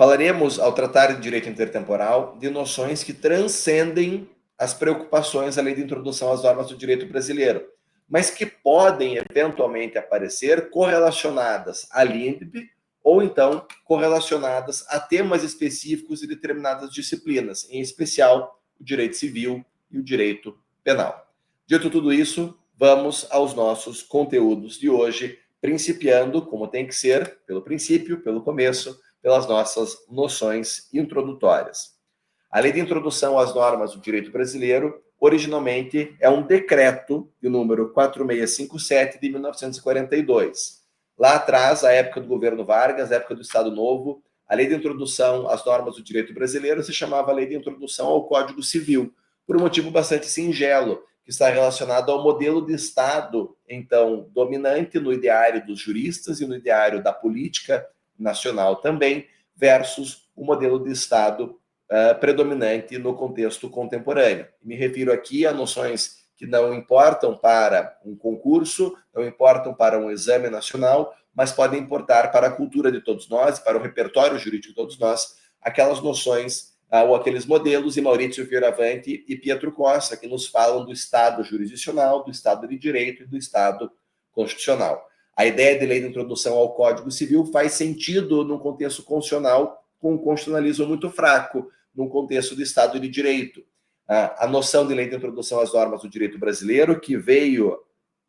Falaremos, ao tratar de direito intertemporal, de noções que transcendem as preocupações da lei de introdução às normas do direito brasileiro, mas que podem eventualmente aparecer correlacionadas à LINDB ou então correlacionadas a temas específicos de determinadas disciplinas, em especial o direito civil e o direito penal. Dito tudo isso, vamos aos nossos conteúdos de hoje, principiando, como tem que ser, pelo princípio, pelo começo, pelas nossas noções introdutórias. A Lei de Introdução às Normas do Direito Brasileiro, originalmente, é um decreto de número 4657 de 1942. Lá atrás, a época do governo Vargas, a época do Estado Novo, a Lei de Introdução às Normas do Direito Brasileiro se chamava Lei de Introdução ao Código Civil, por um motivo bastante singelo, que está relacionado ao modelo de Estado, então, dominante no ideário dos juristas e no ideário da política nacional também, versus o modelo de Estado predominante no contexto contemporâneo. Me refiro aqui a noções que não importam para um concurso, não importam para um exame nacional, mas podem importar para a cultura de todos nós, para o repertório jurídico de todos nós, aquelas noções ou aqueles modelos de Maurício Fioravanti e Pietro Costa, que nos falam do Estado jurisdicional, do Estado de Direito e do Estado constitucional. A ideia de lei de introdução ao Código Civil faz sentido num contexto constitucional com um constitucionalismo muito fraco, num contexto de Estado de Direito. A noção de lei de introdução às normas do direito brasileiro, que veio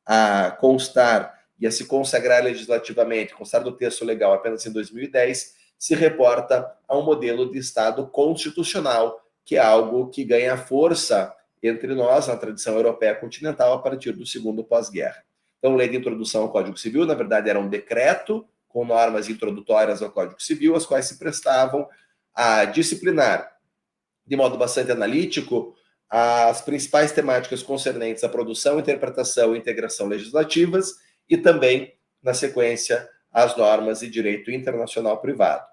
a constar e a se consagrar legislativamente, constar do texto legal apenas em 2010, se reporta a um modelo de Estado constitucional, que é algo que ganha força entre nós, na tradição europeia continental, a partir do segundo pós-guerra. Então, lei de introdução ao Código Civil, na verdade, era um decreto com normas introdutórias ao Código Civil, as quais se prestavam a disciplinar, de modo bastante analítico, as principais temáticas concernentes à produção, interpretação e integração legislativas e também, na sequência, as normas de direito internacional privado.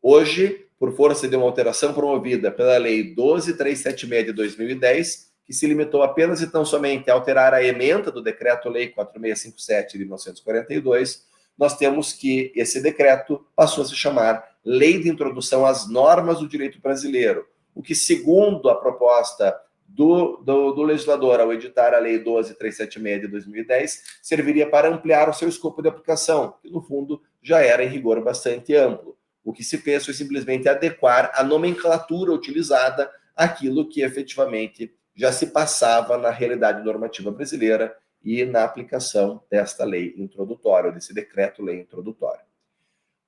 Hoje, por força de uma alteração promovida pela Lei 12.376 de 2010, que se limitou apenas e tão somente a alterar a ementa do Decreto-Lei 4657 de 1942, nós temos que esse decreto passou a se chamar Lei de Introdução às Normas do Direito Brasileiro, o que, segundo a proposta do legislador ao editar a Lei 12.376 de 2010, serviria para ampliar o seu escopo de aplicação, que, no fundo, já era, em rigor, bastante amplo. O que se fez foi simplesmente adequar a nomenclatura utilizada àquilo que, efetivamente, já se passava na realidade normativa brasileira e na aplicação desta lei introdutória, desse decreto-lei introdutório.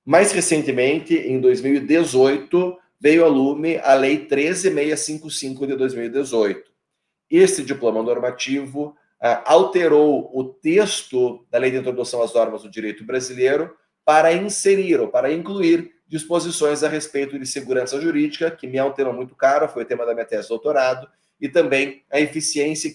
Mais recentemente, em 2018, veio a lume a Lei 13.655 de 2018. Este diploma normativo alterou o texto da Lei de Introdução às Normas do Direito Brasileiro para inserir ou para incluir disposições a respeito de segurança jurídica, que me é um tema muito caro, foi o tema da minha tese de doutorado, e também a eficiência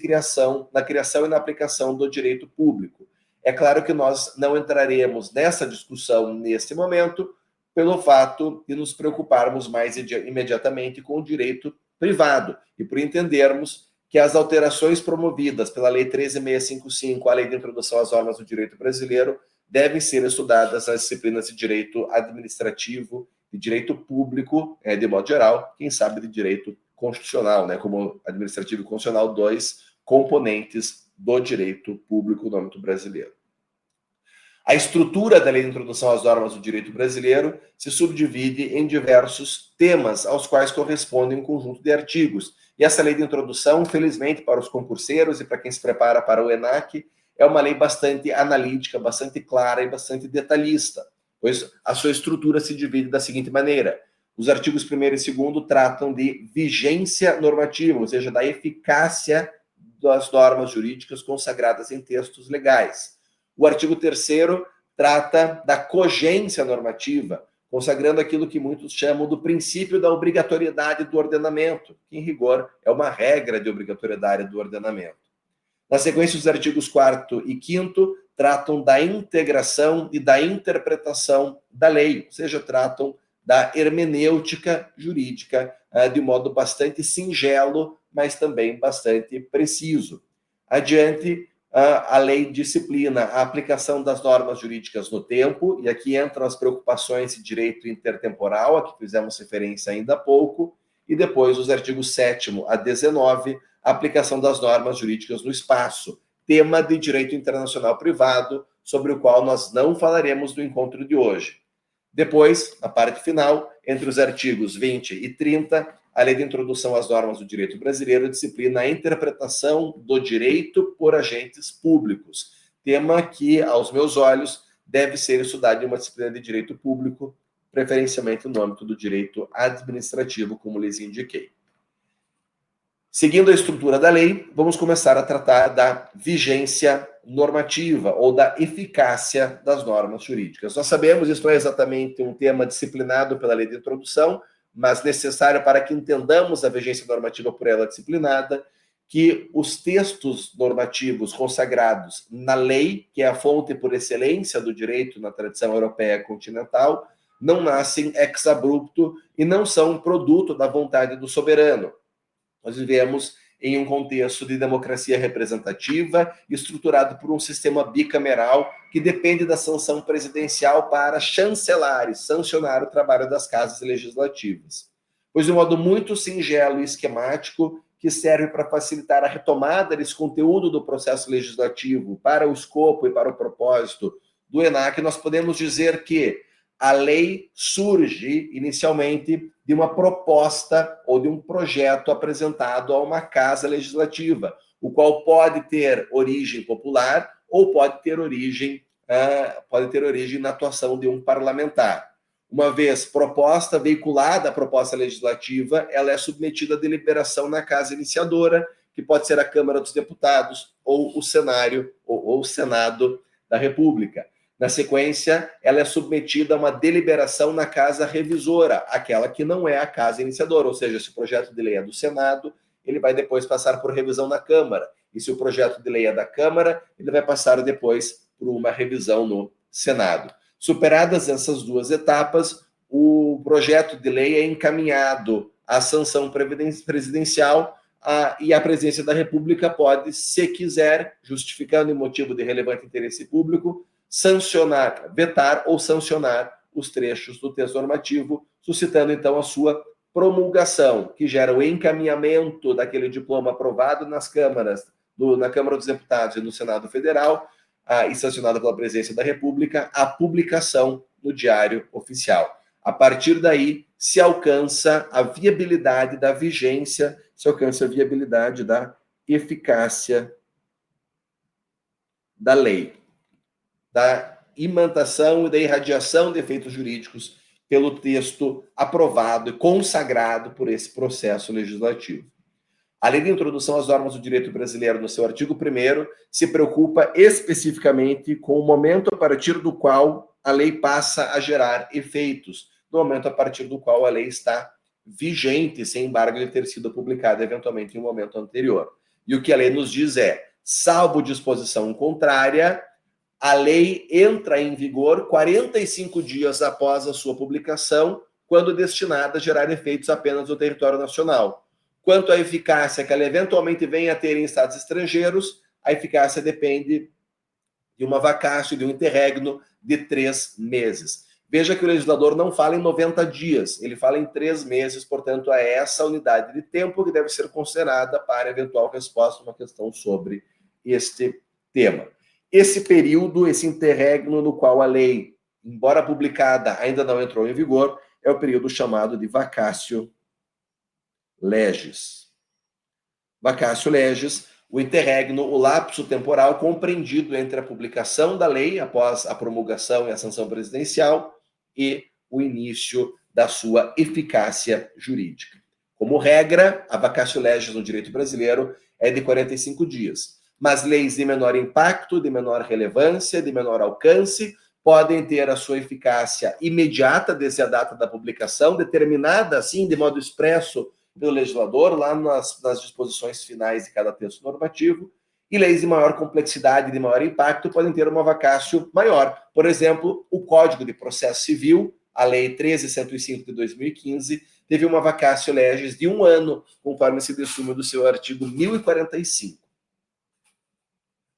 na criação e na aplicação do direito público. É claro que nós não entraremos nessa discussão neste momento, pelo fato de nos preocuparmos mais imediatamente com o direito privado, e por entendermos que as alterações promovidas pela Lei 13.655, a Lei de Introdução às Normas do Direito Brasileiro, devem ser estudadas nas disciplinas de direito administrativo, de direito público, de modo geral, quem sabe de direito constitucional, como administrativo e constitucional, dois componentes do direito público no âmbito brasileiro. A estrutura da Lei de Introdução às Normas do Direito Brasileiro se subdivide em diversos temas, aos quais correspondem um conjunto de artigos. E essa Lei de Introdução, felizmente para os concurseiros e para quem se prepara para o ENAC, é uma lei bastante analítica, bastante clara e bastante detalhista, pois a sua estrutura se divide da seguinte maneira: os artigos 1º e 2º tratam de vigência normativa, ou seja, da eficácia das normas jurídicas consagradas em textos legais. O artigo 3º trata da cogência normativa, consagrando aquilo que muitos chamam do princípio da obrigatoriedade do ordenamento, que, em rigor, é uma regra de obrigatoriedade do ordenamento. Na sequência, os artigos 4º e 5º tratam da integração e da interpretação da lei, ou seja, tratam da hermenêutica jurídica de modo bastante singelo, mas também bastante preciso. Adiante, a lei disciplina a aplicação das normas jurídicas no tempo, e aqui entram as preocupações de direito intertemporal, a que fizemos referência ainda há pouco, e depois os artigos 7º a 19, a aplicação das normas jurídicas no espaço, tema de direito internacional privado, sobre o qual nós não falaremos no encontro de hoje. Depois, na parte final, entre os artigos 20 e 30, a Lei de Introdução às Normas do Direito Brasileiro disciplina a interpretação do direito por agentes públicos, tema que, aos meus olhos, deve ser estudado em uma disciplina de direito público, preferencialmente no âmbito do direito administrativo, como lhes indiquei. Seguindo a estrutura da lei, vamos começar a tratar da vigência normativa ou da eficácia das normas jurídicas. Nós sabemos, isso não é exatamente um tema disciplinado pela Lei de Introdução, mas necessário para que entendamos a vigência normativa por ela disciplinada, que os textos normativos consagrados na lei, que é a fonte por excelência do direito na tradição europeia continental, não nascem ex abrupto e não são produto da vontade do soberano. Nós vivemos em um contexto de democracia representativa, estruturado por um sistema bicameral que depende da sanção presidencial para chancelar e sancionar o trabalho das casas legislativas. Pois, de um modo muito singelo e esquemático, que serve para facilitar a retomada desse conteúdo do processo legislativo para o escopo e para o propósito do ENAC, nós podemos dizer que a lei surge inicialmente de uma proposta ou de um projeto apresentado a uma casa legislativa, o qual pode ter origem popular ou pode ter origem na atuação de um parlamentar. Uma vez proposta, veiculada a proposta legislativa, ela é submetida à deliberação na casa iniciadora, que pode ser a Câmara dos Deputados ou o Senado da República. Na sequência, ela é submetida a uma deliberação na casa revisora, aquela que não é a casa iniciadora, ou seja, se o projeto de lei é do Senado, ele vai depois passar por revisão na Câmara. E se o projeto de lei é da Câmara, ele vai passar depois por uma revisão no Senado. Superadas essas duas etapas, o projeto de lei é encaminhado à sanção presidencial e a presidência da República pode, se quiser, justificando em motivo de relevante interesse público, sancionar, vetar ou sancionar os trechos do texto normativo, suscitando então a sua promulgação, que gera o encaminhamento daquele diploma aprovado nas câmaras, na Câmara dos Deputados e no Senado Federal, e sancionado pela Presidência da República, a publicação no Diário Oficial. A partir daí, se alcança a viabilidade da vigência, se alcança a viabilidade da eficácia da lei, da imantação e da irradiação de efeitos jurídicos pelo texto aprovado e consagrado por esse processo legislativo. A Lei de Introdução às Normas do Direito Brasileiro, no seu artigo 1º, se preocupa especificamente com o momento a partir do qual a lei passa a gerar efeitos, no momento a partir do qual a lei está vigente, sem embargo de ter sido publicada eventualmente em um momento anterior. E o que a lei nos diz é, salvo disposição contrária, a lei entra em vigor 45 dias após a sua publicação, quando destinada a gerar efeitos apenas no território nacional. Quanto à eficácia que ela eventualmente venha a ter em estados estrangeiros, a eficácia depende de uma vacácio, de um interregno de 3 meses. Veja que o legislador não fala em 90 dias, ele fala em 3 meses, portanto, é essa unidade de tempo que deve ser considerada para eventual resposta a uma questão sobre este tema. Esse período, esse interregno no qual a lei, embora publicada, ainda não entrou em vigor, é o período chamado de vacatio legis. Vacatio legis, o interregno, o lapso temporal compreendido entre a publicação da lei, após a promulgação e a sanção presidencial, e o início da sua eficácia jurídica. Como regra, a vacatio legis no direito brasileiro é de 45 dias. Mas leis de menor impacto, de menor relevância, de menor alcance, podem ter a sua eficácia imediata desde a data da publicação, determinada, assim, de modo expresso pelo legislador, lá nas disposições finais de cada texto normativo, e leis de maior complexidade, de maior impacto, podem ter uma vacatio maior. Por exemplo, o Código de Processo Civil, a Lei 13.105 de 2015, teve uma vacatio legis de 1 ano, conforme se dessume do seu artigo 1045.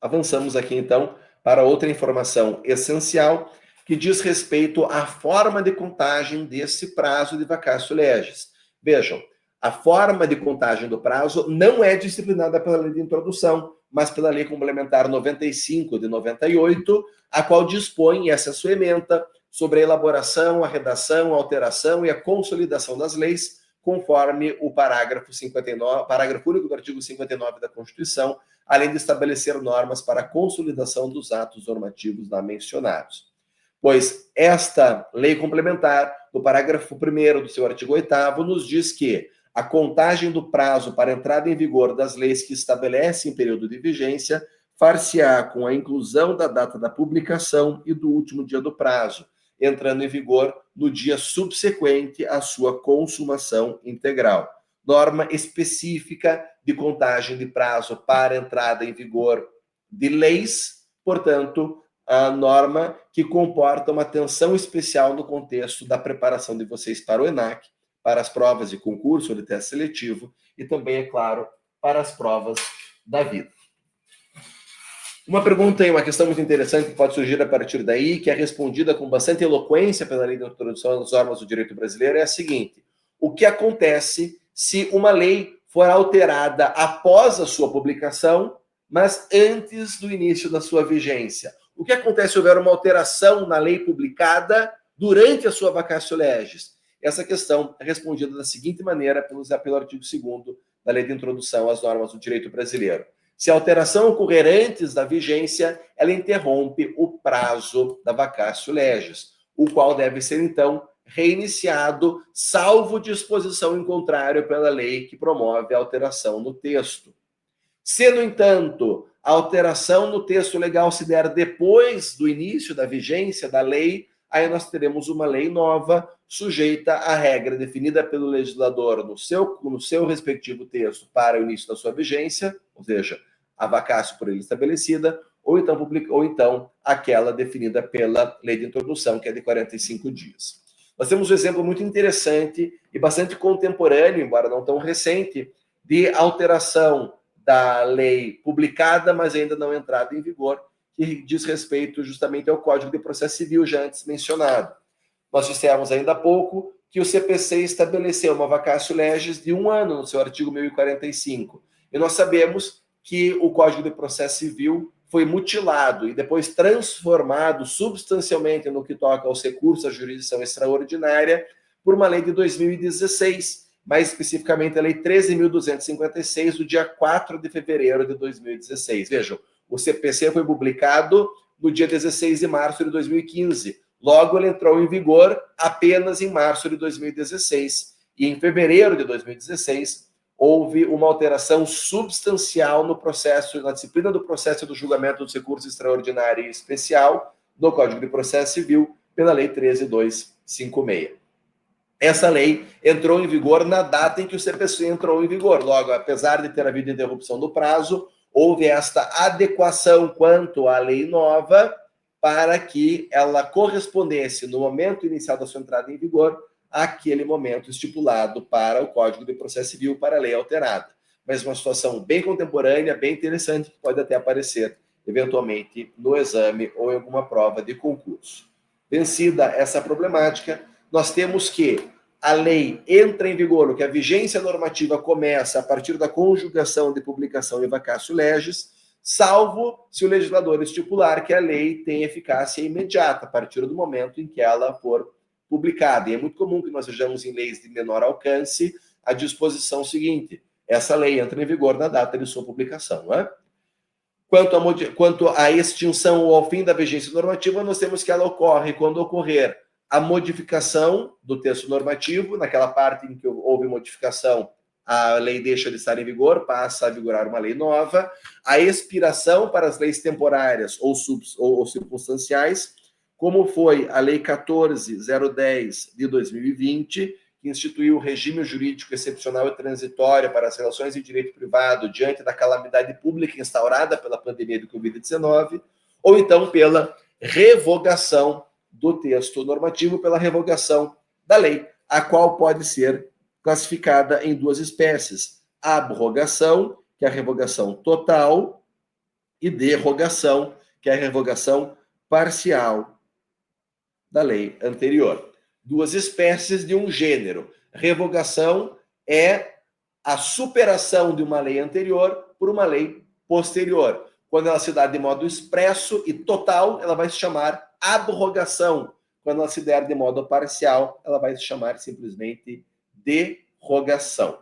Avançamos aqui, então, para outra informação essencial, que diz respeito à forma de contagem desse prazo de vacatio legis. Vejam, a forma de contagem do prazo não é disciplinada pela lei de introdução, mas pela lei complementar 95 de 98, a qual dispõe, essa é a sua ementa, sobre a elaboração, a redação, a alteração e a consolidação das leis, conforme o parágrafo 59, parágrafo único do artigo 59 da Constituição, além de estabelecer normas para a consolidação dos atos normativos lá mencionados. Pois esta lei complementar, no parágrafo 1º do seu artigo 8º, nos diz que a contagem do prazo para entrada em vigor das leis que estabelecem período de vigência far-se-á com a inclusão da data da publicação e do último dia do prazo, entrando em vigor no dia subsequente à sua consumação integral. Norma específica de contagem de prazo para entrada em vigor de leis, portanto, a norma que comporta uma atenção especial no contexto da preparação de vocês para o ENAC, para as provas de concurso ou de teste seletivo e também, é claro, para as provas da vida. Uma pergunta e uma questão muito interessante que pode surgir a partir daí, que é respondida com bastante eloquência pela lei de introdução das normas do direito brasileiro, é a seguinte: o que acontece se uma lei for alterada após a sua publicação, mas antes do início da sua vigência? O que acontece se houver uma alteração na lei publicada durante a sua vacatio legis? Essa questão é respondida da seguinte maneira pelo artigo 2º da lei de introdução às normas do direito brasileiro. Se a alteração ocorrer antes da vigência, ela interrompe o prazo da vacatio legis, o qual deve ser, então, reiniciado, salvo disposição em contrário pela lei que promove a alteração no texto. Se, no entanto, a alteração no texto legal se der depois do início da vigência da lei, aí nós teremos uma lei nova, sujeita à regra definida pelo legislador no seu respectivo texto para o início da sua vigência, ou seja, a vacatio por ele estabelecida, ou então aquela definida pela lei de introdução, que é de 45 dias. Nós temos um exemplo muito interessante e bastante contemporâneo, embora não tão recente, de alteração da lei publicada, mas ainda não entrada em vigor, que diz respeito justamente ao Código de Processo Civil, já antes mencionado. Nós dissemos ainda há pouco que o CPC estabeleceu uma vacatio legis de 1 ano no seu artigo 1045. E nós sabemos que o Código de Processo Civil foi mutilado e depois transformado substancialmente no que toca aos recursos à jurisdição extraordinária por uma lei de 2016, mais especificamente a Lei 13.256, do dia 4 de fevereiro de 2016. Vejam, o CPC foi publicado no dia 16 de março de 2015. Logo, ele entrou em vigor apenas em março de 2016. E em fevereiro de 2016, houve uma alteração substancial no processo, na disciplina do processo do julgamento dos recursos extraordinário e especial no Código de Processo Civil, pela Lei 13.256. Essa lei entrou em vigor na data em que o CPC entrou em vigor. Logo, apesar de ter havido interrupção do prazo, houve esta adequação quanto à lei nova para que ela correspondesse, no momento inicial da sua entrada em vigor, àquele momento estipulado para o Código de Processo Civil, para a lei alterada. Mas uma situação bem contemporânea, bem interessante, que pode até aparecer, eventualmente, no exame ou em alguma prova de concurso. Vencida essa problemática, nós temos que a lei entra em vigor, que a vigência normativa começa a partir da conjugação de publicação e vacatio legis, salvo se o legislador estipular que a lei tem eficácia imediata, a partir do momento em que ela for publicada. E é muito comum que nós vejamos em leis de menor alcance a disposição seguinte: essa lei entra em vigor na data de sua publicação. Não é? Quanto à extinção ou ao fim da vigência normativa, nós temos que ela ocorre quando ocorrer a modificação do texto normativo, naquela parte em que houve modificação, a lei deixa de estar em vigor, passa a vigorar uma lei nova, a expiração para as leis temporárias ou circunstanciais, como foi a Lei 14.010 de 2020, que instituiu o regime jurídico excepcional e transitório para as relações de direito privado diante da calamidade pública instaurada pela pandemia do Covid-19, ou então pela revogação do texto normativo, pela revogação da lei, a qual pode ser classificada em duas espécies: a abrogação, que é a revogação total, e derrogação, que é a revogação parcial da lei anterior. Duas espécies de um gênero. Revogação é a superação de uma lei anterior por uma lei posterior. Quando ela se dá de modo expresso e total, ela vai se chamar abrogação. Quando ela se der de modo parcial, ela vai se chamar simplesmente derrogação.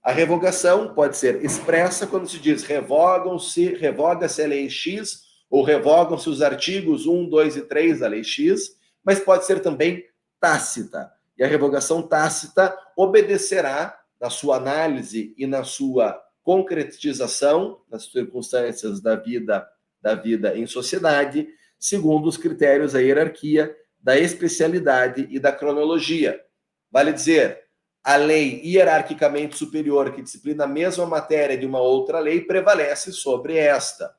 A revogação pode ser expressa quando se diz revoga-se a lei X ou revogam-se os artigos 1, 2 e 3 da lei X, mas pode ser também tácita. E a revogação tácita obedecerá, na sua análise e na sua concretização, nas circunstâncias da vida em sociedade, segundo os critérios da hierarquia, da especialidade e da cronologia. Vale dizer, a lei hierarquicamente superior que disciplina a mesma matéria de uma outra lei prevalece sobre esta.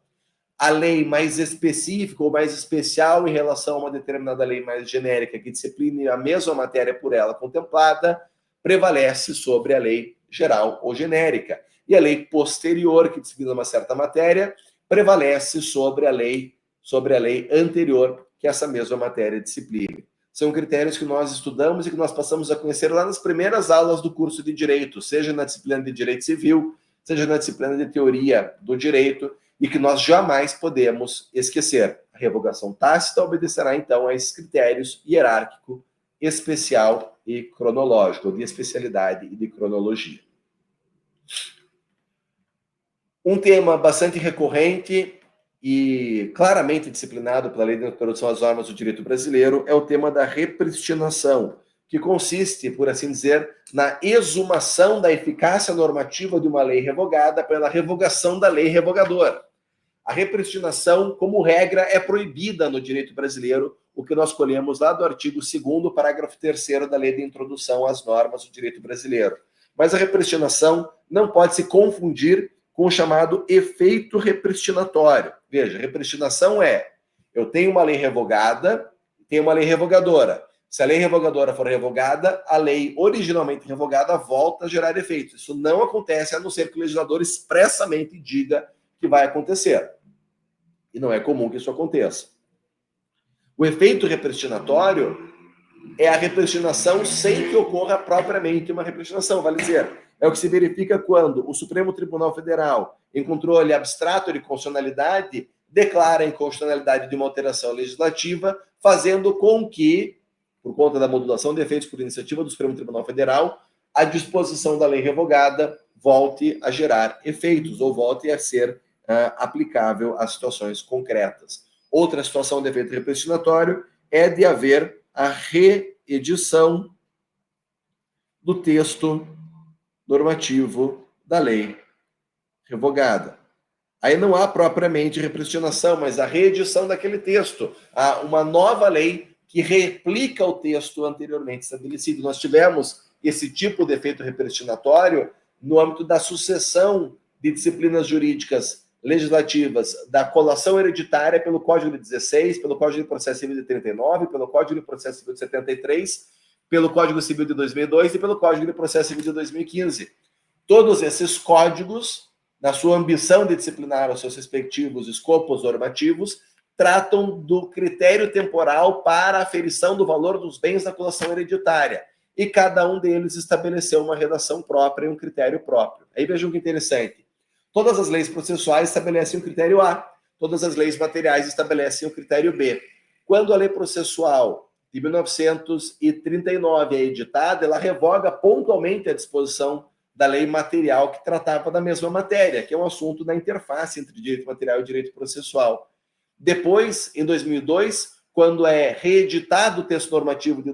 A lei mais específica ou mais especial em relação a uma determinada lei mais genérica que discipline a mesma matéria por ela contemplada prevalece sobre a lei geral ou genérica. E a lei posterior que disciplina uma certa matéria prevalece sobre a lei anterior que essa mesma matéria discipline. São critérios que nós estudamos e que nós passamos a conhecer lá nas primeiras aulas do curso de Direito, seja na disciplina de Direito Civil, seja na disciplina de Teoria do Direito, e que nós jamais podemos esquecer. A revogação tácita obedecerá, então, a esses critérios hierárquico, especial e cronológico, de especialidade e de cronologia. Um tema bastante recorrente e claramente disciplinado pela Lei de Introdução às Normas do Direito Brasileiro é o tema da repristinação, que consiste, por assim dizer, na exumação da eficácia normativa de uma lei revogada pela revogação da lei revogadora. A repristinação, como regra, é proibida no direito brasileiro, o que nós colhemos lá do artigo 2º, parágrafo 3º da Lei de Introdução às Normas do Direito Brasileiro. Mas a repristinação não pode se confundir com o chamado efeito repristinatório. Veja, repristinação é, eu tenho uma lei revogada, tenho uma lei revogadora. Se a lei revogadora for revogada, a lei originalmente revogada volta a gerar efeitos. Isso não acontece a não ser que o legislador expressamente diga que vai acontecer. E não é comum que isso aconteça. O efeito repristinatório é a repristinação sem que ocorra propriamente uma repristinação, vale dizer. É o que se verifica quando o Supremo Tribunal Federal, em controle abstrato de constitucionalidade, declara a inconstitucionalidade de uma alteração legislativa, fazendo com que, por conta da modulação de efeitos por iniciativa do Supremo Tribunal Federal, a disposição da lei revogada volte a gerar efeitos ou volte a ser aplicável a situações concretas. Outra situação de efeito repristinatório é de haver a reedição do texto normativo da lei revogada. Aí não há propriamente repristinação, mas a reedição daquele texto. Há uma nova lei que replica o texto anteriormente estabelecido. Nós tivemos esse tipo de efeito repristinatório no âmbito da sucessão de disciplinas jurídicas legislativas da colação hereditária pelo Código de 16, pelo Código de Processo Civil de 39, pelo Código de Processo Civil de 73, pelo Código Civil de 2002 e pelo Código de Processo Civil de 2015. Todos esses códigos, na sua ambição de disciplinar os seus respectivos escopos normativos, tratam do critério temporal para a aferição do valor dos bens da colação hereditária. E cada um deles estabeleceu uma redação própria e um critério próprio. Aí vejam que interessante. Todas as leis processuais estabelecem o critério A, todas as leis materiais estabelecem o critério B. Quando a lei processual de 1939 é editada, ela revoga pontualmente a disposição da lei material que tratava da mesma matéria, que é um assunto da interface entre direito material e direito processual. Depois, em 2002, quando é reeditado o texto normativo de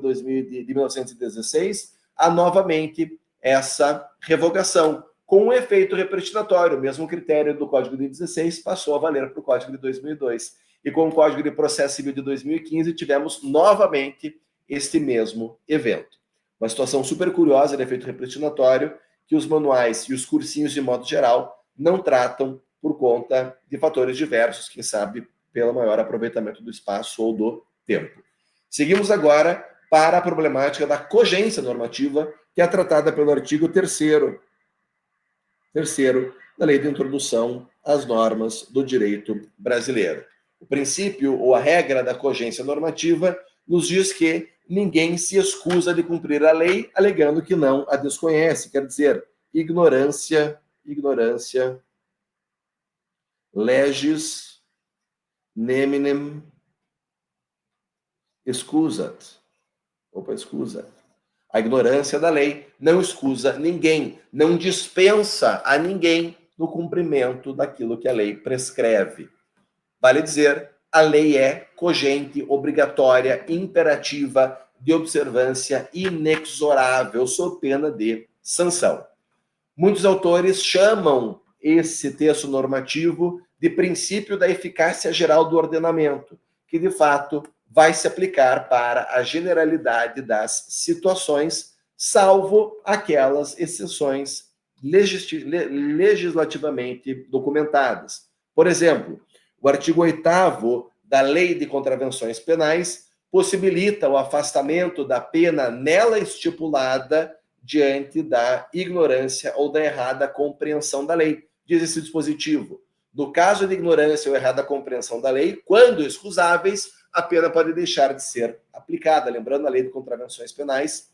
1916, há novamente essa revogação, com um efeito repristinatório. O mesmo critério do Código de 16 passou a valer para o Código de 2002. E com o Código de Processo Civil de 2015, tivemos novamente este mesmo evento. Uma situação super curiosa de efeito repristinatório, que os manuais e os cursinhos, de modo geral, não tratam por conta de fatores diversos, quem sabe pelo maior aproveitamento do espaço ou do tempo. Seguimos agora para a problemática da cogência normativa, que é tratada pelo artigo 3º Terceiro, da Lei de Introdução às Normas do Direito Brasileiro. O princípio ou a regra da cogência normativa nos diz que ninguém se excusa de cumprir a lei alegando que não a desconhece, quer dizer, ignorância legis neminem excusat. Excusa. A ignorância da lei não excusa ninguém, não dispensa a ninguém no cumprimento daquilo que a lei prescreve. Vale dizer, a lei é cogente, obrigatória, imperativa, de observância inexorável, sob pena de sanção. Muitos autores chamam esse texto normativo de princípio da eficácia geral do ordenamento, que de fato vai se aplicar para a generalidade das situações, salvo aquelas exceções legislativamente documentadas. Por exemplo, o artigo 8º da Lei de Contravenções Penais possibilita o afastamento da pena nela estipulada diante da ignorância ou da errada compreensão da lei. Diz esse dispositivo: no caso de ignorância ou errada compreensão da lei, quando excusáveis, a pena pode deixar de ser aplicada. Lembrando, a Lei de Contravenções Penais